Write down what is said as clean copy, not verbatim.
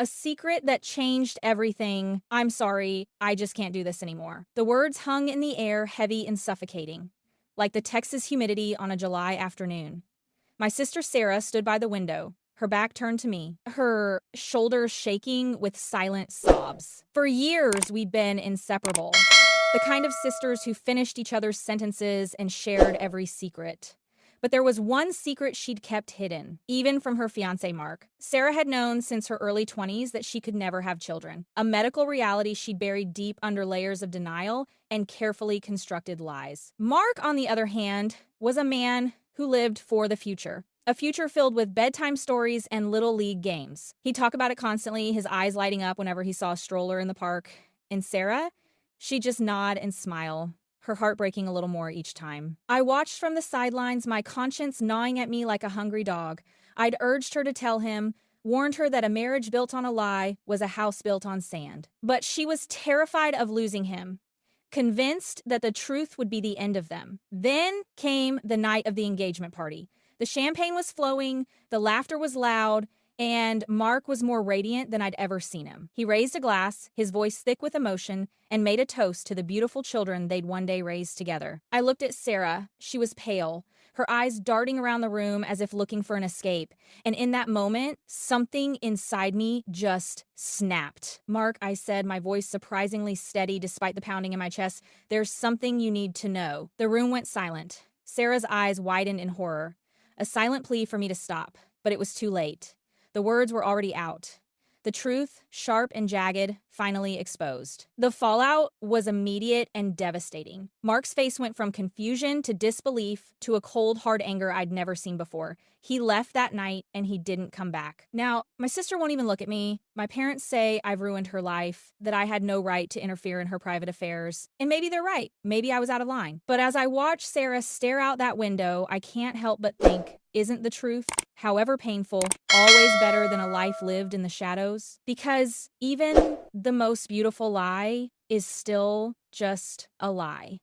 A secret that changed everything. I'm sorry, I just can't do this anymore. The words hung in the air, heavy and suffocating, like the Texas humidity on a July afternoon. My sister Sarah stood by the window, her back turned to me, her shoulders shaking with silent sobs. For years, we'd been inseparable. The kind of sisters who finished each other's sentences and shared every secret. But there was one secret she'd kept hidden, even from her fiancé Mark. Sarah had known since her early 20s that she could never have children, a medical reality she'd buried deep under layers of denial and carefully constructed lies. Mark, on the other hand, was a man who lived for the future. A future filled with bedtime stories and little league games. He'd talk about it constantly, his eyes lighting up whenever he saw a stroller in the park. And Sarah? She'd just nod and smile, her heart breaking a little more each time. I watched from the sidelines, my conscience gnawing at me like a hungry dog. I'd urged her to tell him, warned her that a marriage built on a lie was a house built on sand. But she was terrified of losing him, convinced that the truth would be the end of them. Then came the night of the engagement party. The champagne was flowing, the laughter was loud, and Mark was more radiant than I'd ever seen him. He raised a glass, his voice thick with emotion, and made a toast to the beautiful children they'd one day raise together. I looked at Sarah. She was pale, her eyes darting around the room as if looking for an escape. And in that moment, something inside me just snapped. "Mark," I said, my voice surprisingly steady despite the pounding in my chest, "there's something you need to know." The room went silent. Sarah's eyes widened in horror. A silent plea for me to stop, but it was too late. The words were already out. The truth, sharp and jagged, finally exposed. The fallout was immediate and devastating. Mark's face went from confusion to disbelief to a cold, hard anger I'd never seen before. He left that night and he didn't come back. Now, my sister won't even look at me. My parents say I've ruined her life, that I had no right to interfere in her private affairs. And maybe they're right. Maybe I was out of line. But as I watch Sarah stare out that window, I can't help but think, isn't the truth, however painful, always better than a life lived in the shadows? Because even the most beautiful lie is still just a lie.